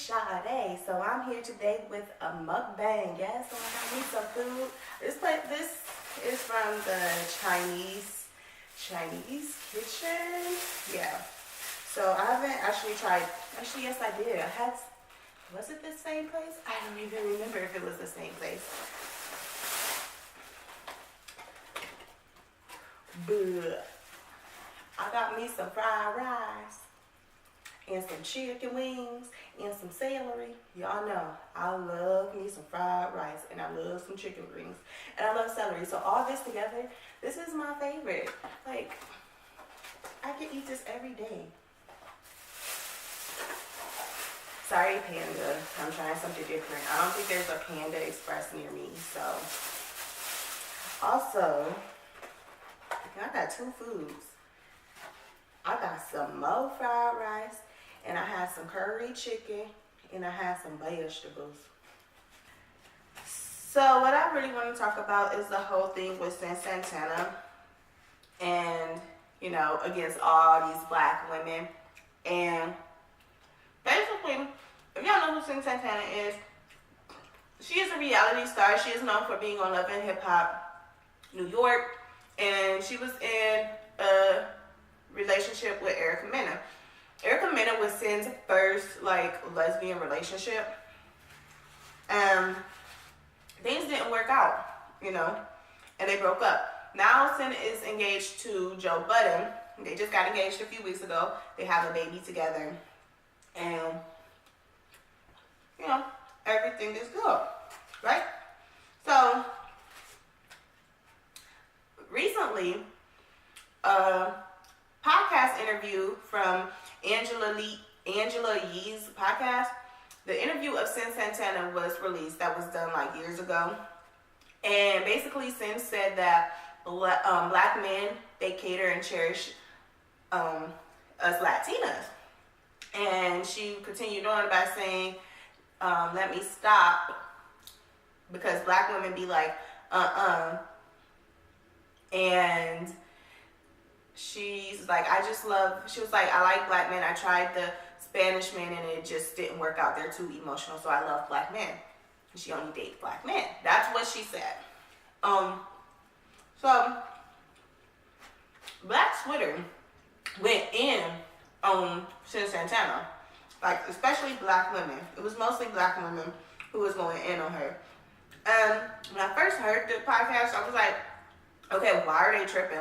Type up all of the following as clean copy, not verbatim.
Sade. So I'm here today with a mukbang. Yes, so I got me some food. This is from the Chinese kitchen. Yeah. So I haven't actually tried. Actually, yes, I did. Was it the same place? I don't even remember if it was the same place. But I got me some fried rice and some chicken wings and some celery. Y'all know I love me some fried rice and I love some chicken wings and I love celery. So all this together, this is my favorite. Like, I can eat this every day. Sorry, Panda. I'm trying something different. I don't think there's a Panda Express near me. So, also, I got two foods. I got some more fried rice, and I have some curry chicken, and I have some vegetables. So what I really want to talk about is the whole thing with Cyn Santana and, you know, against all these black women. And basically, if y'all know who Cyn Santana is, she is a reality star. She is known for being on Love and Hip Hop New York, and she was in a relationship with Erica Mena. Erica Mena was Cyn's first lesbian relationship, and things didn't work out, you know, and they broke up. Now Cyn is engaged to Joe Budden. They just got engaged a few weeks ago. They have a baby together, and you know, everything is good, right? So recently, podcast interview from Angela Yee's podcast. The interview of Cyn Santana was released. That was done years ago. And basically Cyn said that black men, they cater and cherish us Latinas. And she continued on by saying, let me stop, because black women be like, and she's like, she was like, I like black men. I tried the Spanish men and it just didn't work out. They're too emotional, so I love black men. And she only dates black men. That's what she said. So Black Twitter went in on Cyn Santana, especially black women. It was mostly black women who was going in on her. And when I first heard the podcast, I was like, okay, why are they tripping?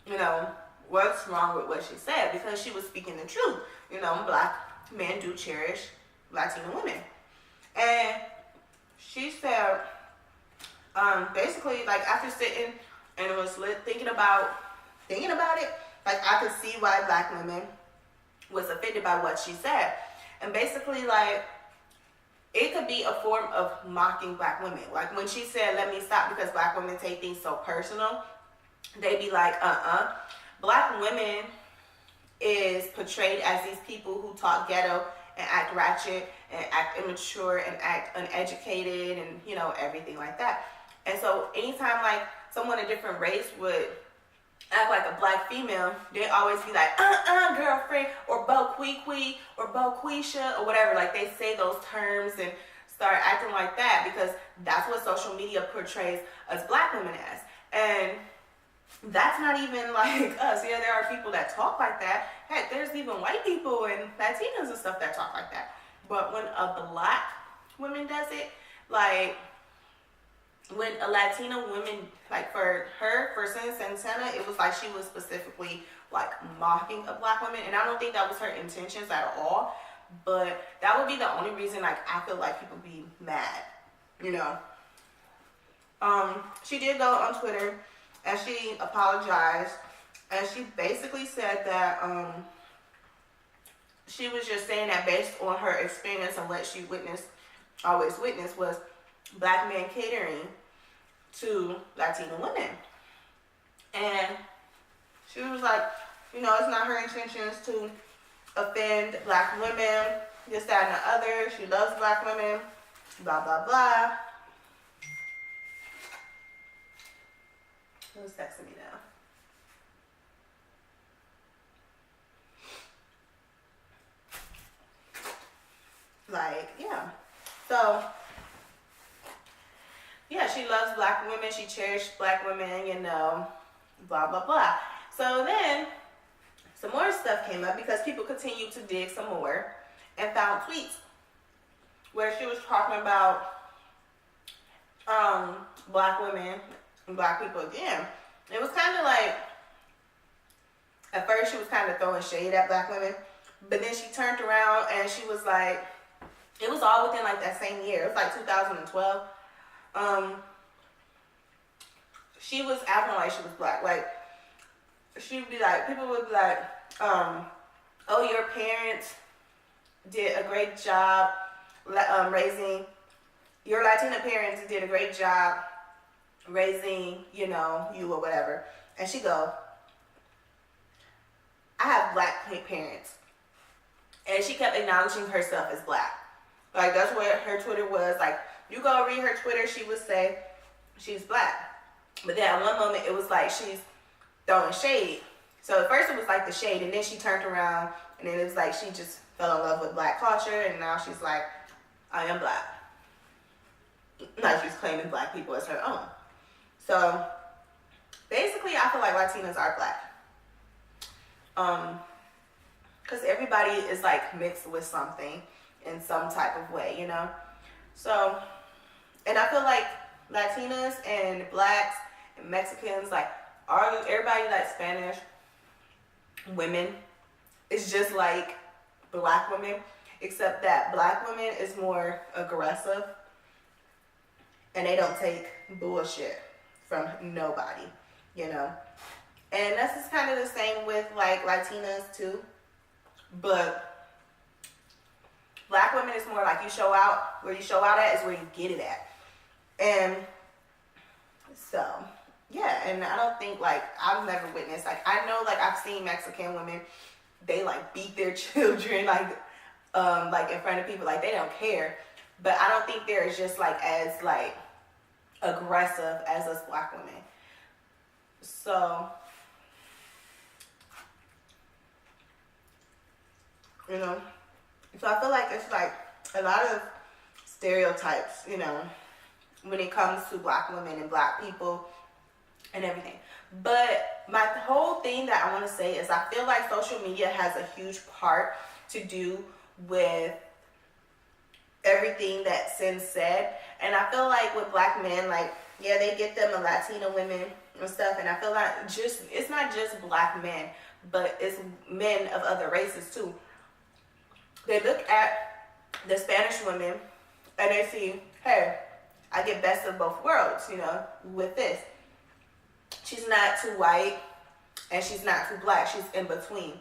You know, what's wrong with what she said? Because she was speaking the truth. You know, black men do cherish Latina women. And she said, basically, after sitting and was thinking about it, I could see why black women was offended by what she said. And basically, it could be a form of mocking black women. When she said, let me stop because black women take things so personal, they be like, Black women is portrayed as these people who talk ghetto and act ratchet and act immature and act uneducated and, you know, everything like that. And so anytime someone a different race would act like a black female, they always be like, girlfriend, or bo-quee-quee, or bo-queesha, or whatever. They say those terms and start acting like that because that's what social media portrays us black women as. And that's not even us. Yeah, there are people that talk like that. Heck, there's even white people and Latinas and stuff that talk like that. But when a black woman does it, when a Latina woman, for Cyn Santana, it was she was specifically mocking a black woman, and I don't think that was her intentions at all. But that would be the only reason I feel people be mad, you know. She did go on Twitter and she apologized, and she basically said that she was just saying that based on her experience and what she always witnessed was black men catering to Latina women. And she was like, you know, it's not her intentions to offend black women, this, that, and the other. She loves black women, blah, blah, blah. Who's texting me now? Like, yeah. So, yeah, she loves black women. She cherished black women, you know, blah, blah, blah. So then some more stuff came up because people continued to dig some more and found tweets where she was talking about black women and black people again. It was kind of like, at first she was kind of throwing shade at black women, but then she turned around and she was like, it was all within like that same year. It was like 2012. She was acting like she was black. Like, she would be like, people would be like, oh, your parents did a great job raising, your Latina parents did a great job raising, you know, you or whatever. And she go, I have black parents. And she kept acknowledging herself as black. Like, that's what her Twitter was. Like, you go read her Twitter, she would say she's black. But then at one moment, it was like she's throwing shade. So at first it was like the shade, and then she turned around, and then it was like she just fell in love with black culture, and now she's like, I am black. Now she's claiming black people as her own. So basically, I feel like Latinas are black. Because everybody is like mixed with something in some type of way, you know? So, and I feel like Latinas and blacks and Mexicans, like, everybody like Spanish women is just like black women, except that black women is more aggressive and they don't take bullshit from nobody, you know? And that's just kind of the same with like Latinas too. But black women is more like you show out, where you show out at is where you get it at. And so, yeah, and I don't think like, I've never witnessed, like I know like I've seen Mexican women, they like beat their children like in front of people, like they don't care. But I don't think they're just like as like aggressive as us black women. So, you know, so I feel like it's like a lot of stereotypes, you know, when it comes to black women and black people and everything. But my whole thing that I want to say is I feel like social media has a huge part to do with everything that Cyn said. And I feel like with black men, like, yeah, they get them a Latina women and stuff. And I feel like it's not just black men, but it's men of other races too. They look at the Spanish women and they see, hey, I get best of both worlds, you know, with this. She's not too white and she's not too black. She's in between.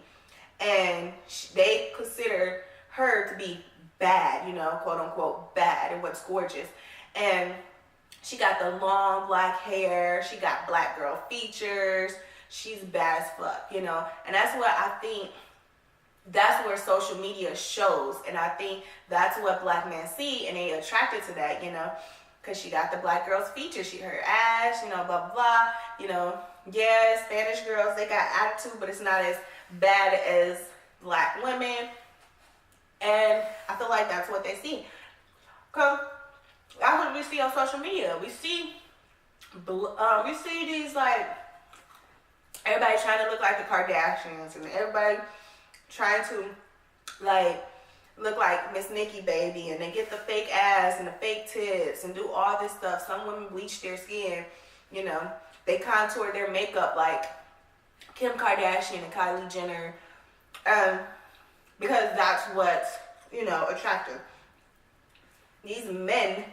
And they consider her to be bad, you know, quote unquote bad, and what's gorgeous. And she got the long black hair. She got black girl features. She's bad as fuck, you know. And that's what I think, that's where social media shows. And I think that's what black men see and they attracted to that, you know. Because she got the black girl's features, her ass, you know, blah, blah, blah. You know, yeah, Spanish girls, they got attitude, but it's not as bad as black women. And I feel like that's what they see. Because that's what we see on social media. We see these, like, everybody trying to look like the Kardashians, and everybody trying to, like, look like Miss Nikki baby, and they get the fake ass and the fake tits and do all this stuff. Some women bleach their skin, you know. They contour their makeup like Kim Kardashian and Kylie Jenner, because that's what's, you know, attractive. These men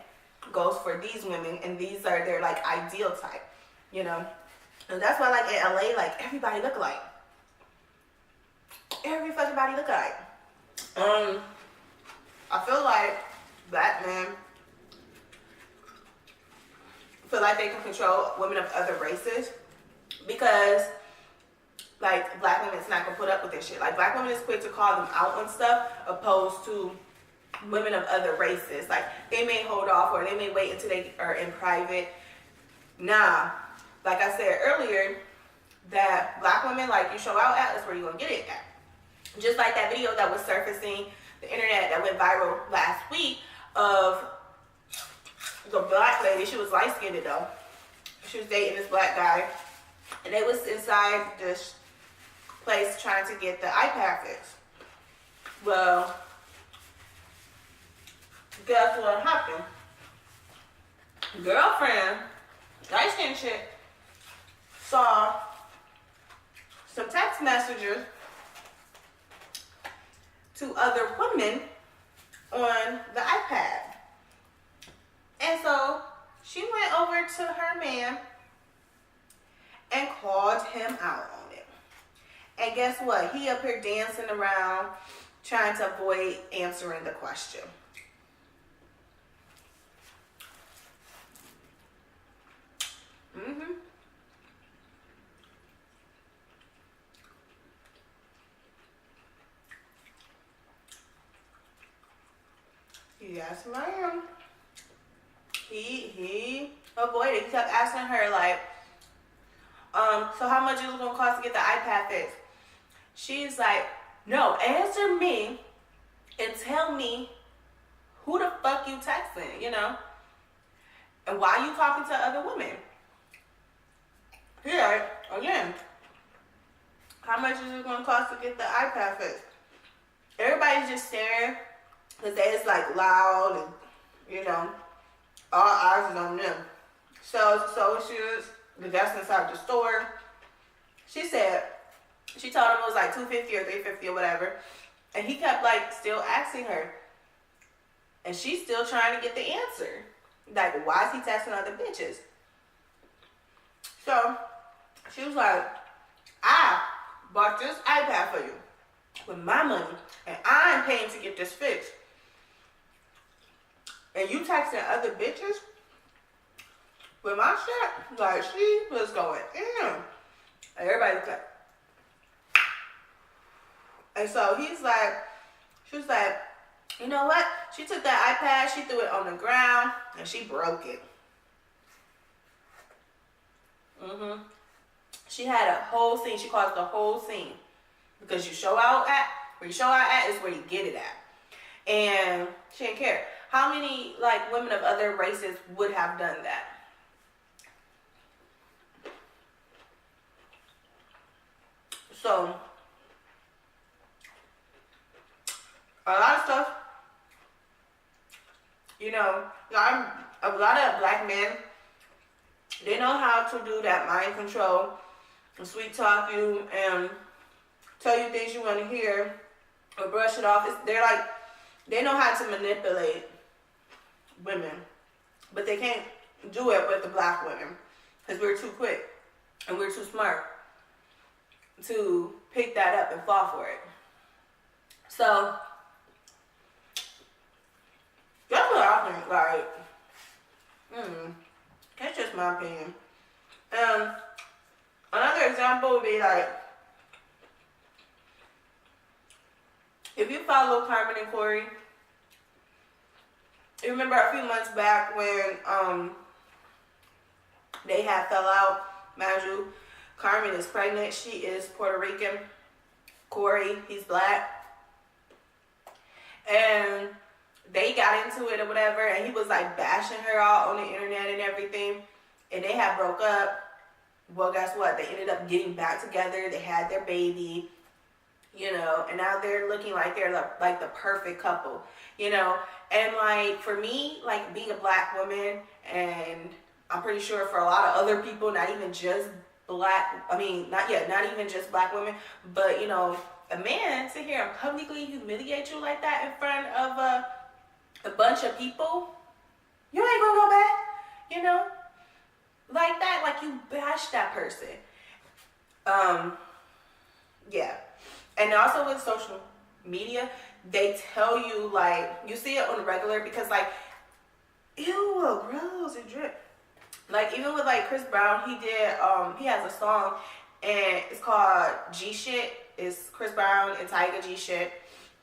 goes for these women, and these are their like ideal type, you know. And that's why like in LA, like everybody look alike. Every fucking body look alike. I feel like black men feel like they can control women of other races because, like, black women's not gonna put up with this shit. Like, black women is quick to call them out on stuff opposed to women of other races. Like, they may hold off or they may wait until they are in private. Nah, like I said earlier, that black women, like, you show out at, that's where you're gonna get it at. Just like that video that was surfacing the internet that went viral last week of the black lady. She was light-skinned though. She was dating this black guy, and they was inside this place trying to get the iPad fixed. Well, guess what happened? Girlfriend, light-skinned chick, saw some text messages to other women on the iPad. And so she went over to her man and called him out on it. And guess what? He up here dancing around trying to avoid answering the question. Yes, ma'am. He avoided. He kept asking her like, so how much is it gonna cost to get the iPad fixed? She's like, no, answer me and tell me who the fuck you texting, you know? And why you talking to other women? Here, again, how much is it gonna cost to get the iPad fixed? Everybody's just staring because it's like loud and, you know, all eyes is on them. So she was the guest inside the store. She said, she told him it was like $250 or $350 or whatever. And he kept like still asking her. And she's still trying to get the answer. Like, why is he texting other bitches? So she was like, I bought this iPad for you with my money, and I'm paying to get this fixed. And you texting other bitches with my shit? Like, she was going in. Everybody's like, and so he's like, she was like, you know what? She took that iPad, she threw it on the ground, and she broke it. She had a whole scene. She caused the whole scene. Because where you show out at is where you get it at. And she didn't care. How many like women of other races would have done that? So a lot of stuff, you know, a lot of black men, they know how to do that mind control and sweet talk you and tell you things you want to hear or brush it off. They know how to manipulate women, but they can't do it with the black women because we're too quick and we're too smart to pick that up and fall for it. So that's what I think. Like, that's just my opinion. Another example would be like, if you follow Carmen and Corey, you remember a few months back when they had fell out. Mind you, Carmen is pregnant. She is Puerto Rican. Corey, he's black. And they got into it or whatever, and he was like bashing her all on the internet and everything. And they had broke up. Well, guess what? They ended up getting back together. They had their baby, you know, and now they're looking like they're like the perfect couple, you know. And like for me, like being a black woman, and I'm pretty sure for a lot of other people, not even just not even just black women, but you know, a man sit here and publicly humiliate you like that in front of a bunch of people, you ain't gonna go back, you know, like that, like you bash that person. Yeah. And also with social media, they tell you, like, you see it on the regular because, like, ew, gross, it drip. Like, even with, like, Chris Brown, he has a song, and it's called G Shit. It's Chris Brown and Tyga G Shit.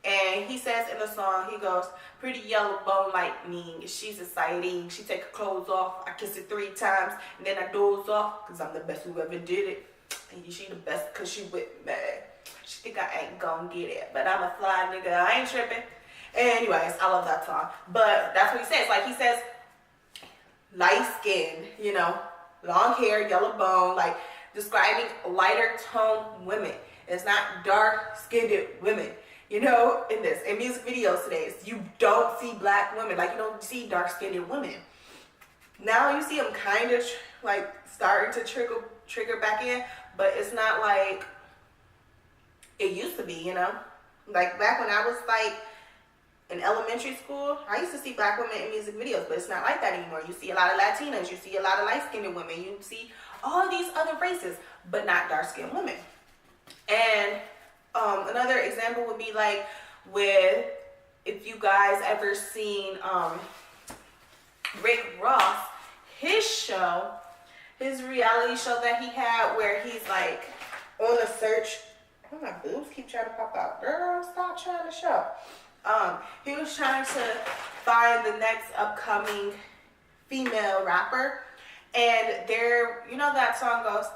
And he says in the song, he goes, pretty yellow bone lightning, she's exciting. She take her clothes off, I kiss it 3 times, and then I doze off, because I'm the best who ever did it. And she the best because she with me. She think I ain't gonna get it, but I'm a fly nigga, I ain't tripping. Anyways, I love that song. But that's what he says. Like, he says, light skin, you know, long hair, yellow bone, like describing lighter tone women. It's not dark skinned women, you know, in music videos today. You don't see black women, like you don't see dark skinned women. Now you see them kind of like starting to trigger back in, but it's not like it used to be, you know. Like back when I was like in elementary school, I used to see black women in music videos, but it's not like that anymore. You see a lot of Latinas, you see a lot of light-skinned women, you see all these other races, but not dark-skinned women. And another example would be like with, if you guys ever seen Rick Ross, his show, his reality show that he had where he's like on a search. Oh, my boobs keep trying to pop out. Girl, stop trying to show. He was trying to find the next upcoming female rapper, and there, you know that song goes,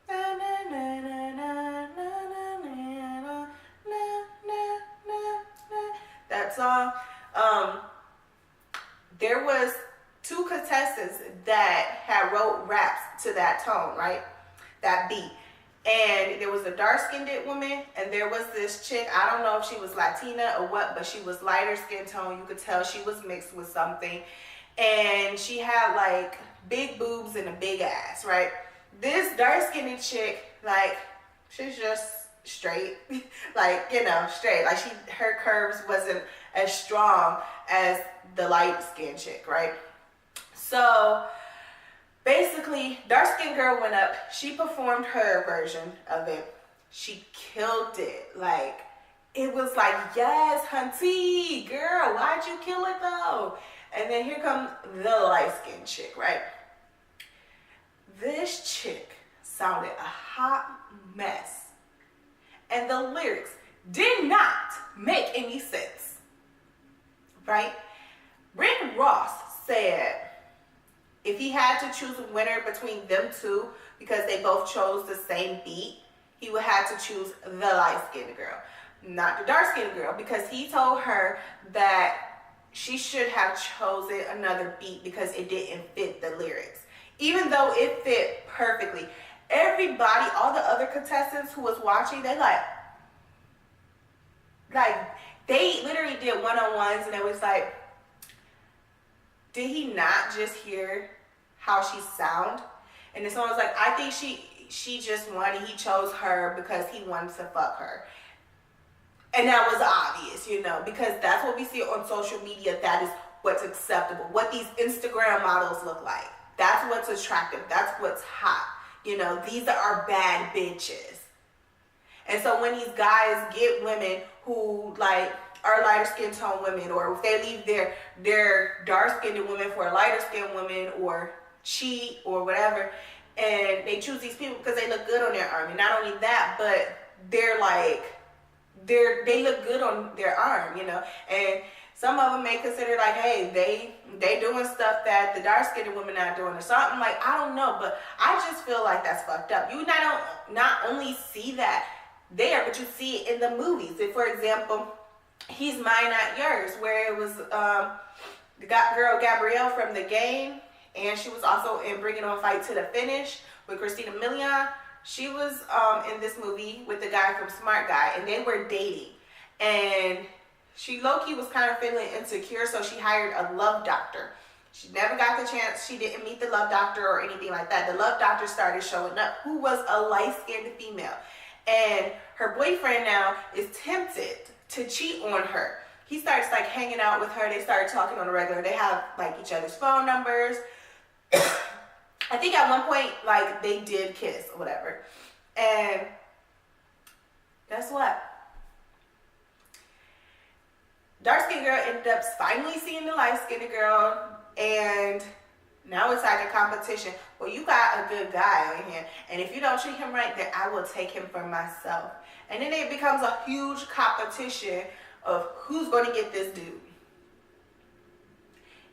na, na, na, na, na, na, na, na, na, that song. There was 2 contestants that had wrote raps to that tone, right? That beat. And there was a dark-skinned woman, and there was this chick, I don't know if she was Latina or what, but she was lighter skin tone. You could tell she was mixed with something. And she had like big boobs and a big ass, right? This dark-skinned chick, like, she's just straight, like, you know, straight. Like her curves wasn't as strong as the light-skinned chick, right? So basically, dark-skinned girl went up. She performed her version of it. She killed it. Like, it was like, yes, hunty, girl, why'd you kill it though? And then here comes the light-skinned chick, right? This chick sounded a hot mess. And the lyrics did not make any sense, right? Rick Ross said, if he had to choose a winner between them two, because they both chose the same beat, he would have to choose the light-skinned girl, not the dark-skinned girl, because he told her that she should have chosen another beat because it didn't fit the lyrics. Even though it fit perfectly. Everybody, all the other contestants who was watching, they like they literally did one-on-ones, and it was like, did he not just hear how she sound? And then someone was like, I think she just wanted, he chose her because he wanted to fuck her. And that was obvious, you know, because that's what we see on social media. That is what's acceptable. What these Instagram models look like. That's what's attractive. That's what's hot. You know, these are our bad bitches. And so when these guys get women who like are lighter skin tone women, or if they leave their dark skinned women for a lighter skinned woman, or cheat or whatever, and they choose these people because they look good on their arm. And not only that, but they're like, they look good on their arm, you know. And some of them may consider like, hey, they doing stuff that the dark skinned women not doing or something. Like, I don't know, but I just feel like that's fucked up. You not only see that there, but you see it in the movies. If, for example, He's Mine Not Yours, where it was the girl Gabrielle from The Game, and she was also in Bring It On Fight to the Finish with Christina Milian. She was in this movie with the guy from Smart Guy, and they were dating. And she low-key was kind of feeling insecure, so she hired a love doctor. She never got the chance. She didn't meet the love doctor or anything like that. The love doctor started showing up, who was a light-skinned female. And her boyfriend now is tempted to cheat on her. He starts like hanging out with her. They started talking on a regular. They have like each other's phone numbers. I think at one point, like, they did kiss or whatever. And guess what? Dark-skinned girl ended up finally seeing the light-skinned girl, and now it's like a competition. Well, you got a good guy on here, and if you don't treat him right, then I will take him for myself. And then it becomes a huge competition of who's going to get this dude.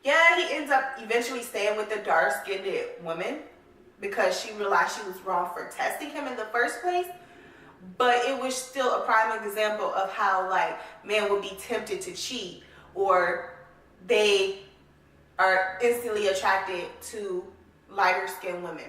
Yeah, he ends up eventually staying with the dark-skinned woman because she realized she was wrong for testing him in the first place. but it was still a prime example of how like men would be tempted to cheat, or they are instantly attracted to lighter skinned women.